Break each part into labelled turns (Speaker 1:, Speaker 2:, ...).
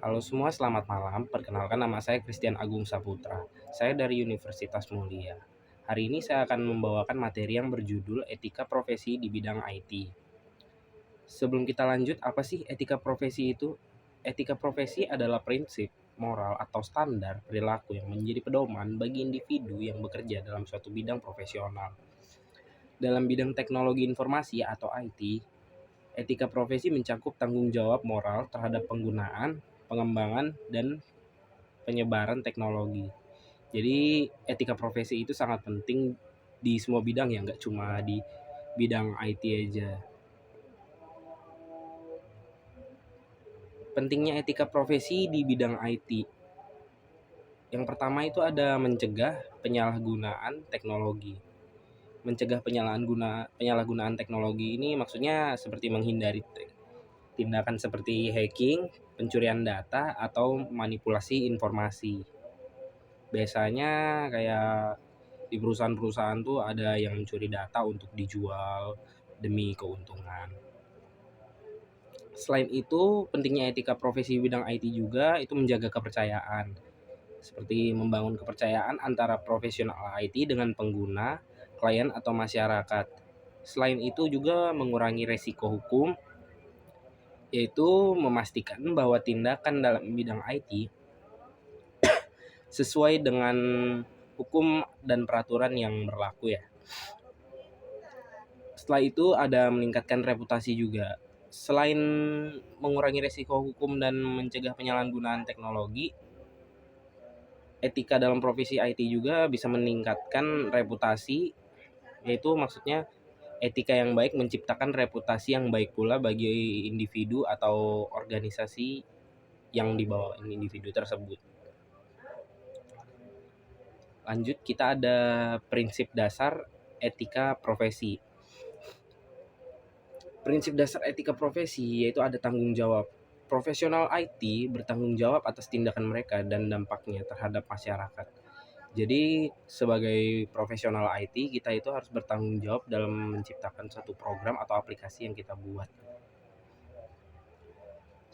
Speaker 1: Halo semua, selamat malam. Perkenalkan, nama saya Christian Agung Saputra. Saya dari Universitas Mulia. Hari ini saya akan membawakan materi yang berjudul Etika Profesi di Bidang IT. Sebelum kita lanjut, apa sih etika profesi itu? Etika profesi adalah prinsip, moral, atau standar perilaku yang menjadi pedoman bagi individu yang bekerja dalam suatu bidang profesional. Dalam bidang teknologi informasi atau IT, etika profesi mencakup tanggung jawab moral terhadap penggunaan, pengembangan, dan penyebaran teknologi. Jadi etika profesi itu sangat penting di semua bidang ya, nggak cuma di bidang IT aja. Pentingnya etika profesi di bidang IT. Yang pertama itu ada mencegah penyalahgunaan teknologi. Mencegah penyalahgunaan teknologi ini maksudnya seperti menghindari tindakan seperti hacking, pencurian data, atau manipulasi informasi. Biasanya kayak di perusahaan-perusahaan tuh ada yang mencuri data untuk dijual demi keuntungan. Selain itu, pentingnya etika profesi bidang IT juga itu menjaga kepercayaan, seperti membangun kepercayaan antara profesional IT dengan pengguna, klien, atau masyarakat. Selain itu juga mengurangi resiko hukum, yaitu memastikan bahwa tindakan dalam bidang IT sesuai dengan hukum dan peraturan yang berlaku ya. Setelah itu ada meningkatkan reputasi juga. Selain mengurangi resiko hukum dan mencegah penyalahgunaan teknologi, etika dalam profesi IT juga bisa meningkatkan reputasi, yaitu maksudnya etika yang baik menciptakan reputasi yang baik pula bagi individu atau organisasi yang dibawa individu tersebut. Lanjut, kita ada prinsip dasar etika profesi. Prinsip dasar etika profesi yaitu ada tanggung jawab. Profesional IT bertanggung jawab atas tindakan mereka dan dampaknya terhadap masyarakat. Jadi sebagai profesional IT, kita itu harus bertanggung jawab dalam menciptakan suatu program atau aplikasi yang kita buat.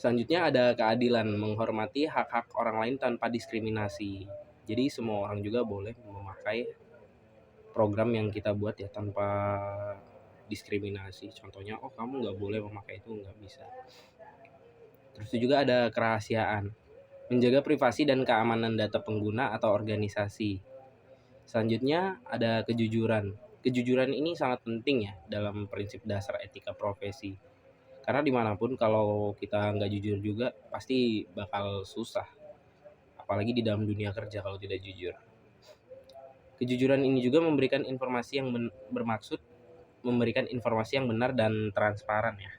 Speaker 1: Selanjutnya ada keadilan, menghormati hak-hak orang lain tanpa diskriminasi. Jadi semua orang juga boleh memakai program yang kita buat ya tanpa diskriminasi. Contohnya, oh kamu nggak boleh memakai itu, nggak bisa. Terus juga ada kerahasiaan, menjaga privasi dan keamanan data pengguna atau organisasi. Selanjutnya ada kejujuran. Kejujuran ini sangat penting ya dalam prinsip dasar etika profesi. Karena dimanapun kalau kita nggak jujur juga pasti bakal susah. Apalagi di dalam dunia kerja kalau tidak jujur. Kejujuran ini juga memberikan informasi yang bermaksud memberikan informasi yang benar dan transparan ya.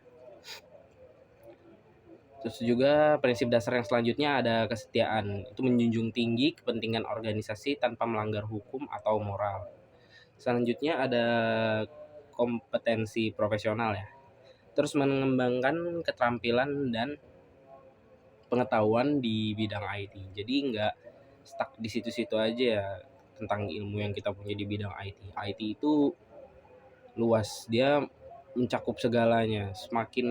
Speaker 1: Terus juga prinsip dasar yang selanjutnya ada kesetiaan. Itu menjunjung tinggi kepentingan organisasi tanpa melanggar hukum atau moral. Selanjutnya ada kompetensi profesional ya. Terus mengembangkan keterampilan dan pengetahuan di bidang IT. Jadi nggak stuck di situ-situ aja ya tentang ilmu yang kita punya di bidang IT. IT itu luas, dia mencakup segalanya. Semakin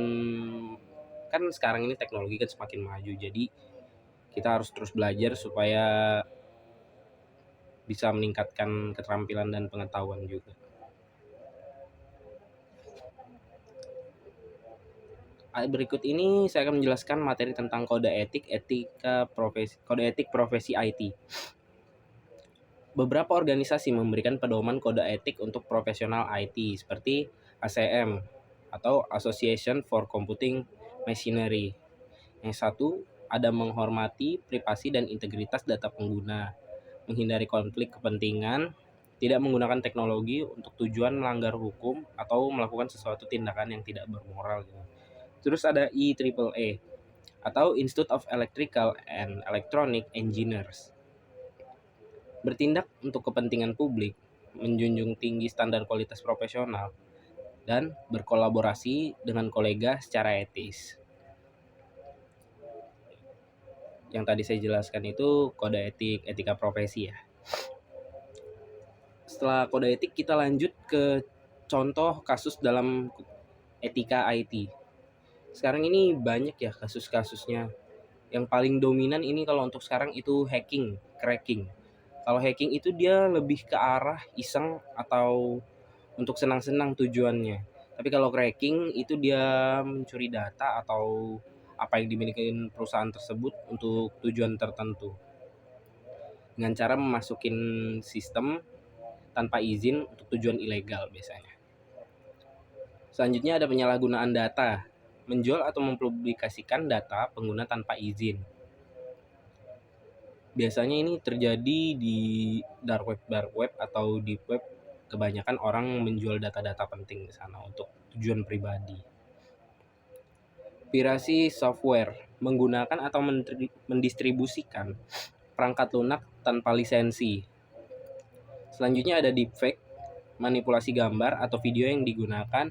Speaker 1: kan sekarang ini teknologi kan semakin maju, jadi kita harus terus belajar supaya bisa meningkatkan keterampilan dan pengetahuan juga. Berikut ini saya akan menjelaskan materi tentang kode etik profesi IT. Beberapa organisasi memberikan pedoman kode etik untuk profesional IT seperti ACM atau Association for Computing Machinery. Yang satu, ada menghormati privasi dan integritas data pengguna, menghindari konflik kepentingan, tidak menggunakan teknologi untuk tujuan melanggar hukum atau melakukan sesuatu tindakan yang tidak bermoral. Terus ada IEEE atau Institute of Electrical and Electronic Engineers. Bertindak untuk kepentingan publik, menjunjung tinggi standar kualitas profesional, dan berkolaborasi dengan kolega secara etis. Yang tadi saya jelaskan itu kode etik, etika profesi ya. Setelah kode etik kita lanjut ke contoh kasus dalam etika IT. Sekarang ini banyak ya kasus-kasusnya. Yang paling dominan ini kalau untuk sekarang itu hacking, cracking. Kalau hacking itu dia lebih ke arah iseng atau untuk senang-senang tujuannya. Tapi kalau cracking itu dia mencuri data atau apa yang dimiliki perusahaan tersebut untuk tujuan tertentu dengan cara memasukin sistem tanpa izin untuk tujuan ilegal biasanya. Selanjutnya ada penyalahgunaan data, menjual atau mempublikasikan data pengguna tanpa izin. Biasanya ini terjadi di dark web atau deep web. Kebanyakan orang menjual data-data penting di sana untuk tujuan pribadi. Pirasi software, menggunakan atau mendistribusikan perangkat lunak tanpa lisensi. Selanjutnya ada deepfake, manipulasi gambar atau video yang digunakan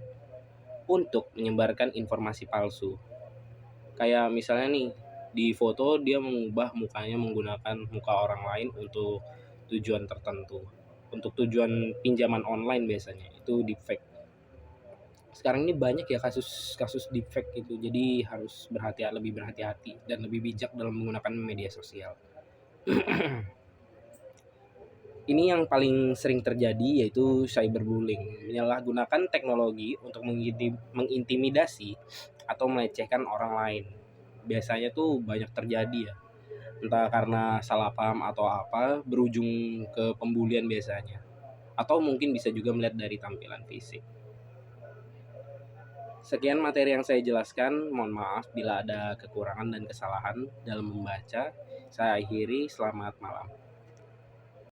Speaker 1: untuk menyebarkan informasi palsu. Kayak misalnya nih, di foto dia mengubah mukanya menggunakan muka orang lain untuk tujuan tertentu. Untuk tujuan pinjaman online biasanya, itu deepfake. Sekarang ini banyak ya kasus deepfake itu, jadi harus lebih berhati-hati dan lebih bijak dalam menggunakan media sosial. Ini yang paling sering terjadi yaitu cyberbullying, menyalahgunakan teknologi untuk mengintimidasi atau melecehkan orang lain. Biasanya tuh banyak terjadi ya, entah karena salah paham atau apa, berujung ke pembulian biasanya. Atau mungkin bisa juga melihat dari tampilan fisik. Sekian materi yang saya jelaskan, mohon maaf bila ada kekurangan dan kesalahan dalam membaca. Saya akhiri, selamat malam.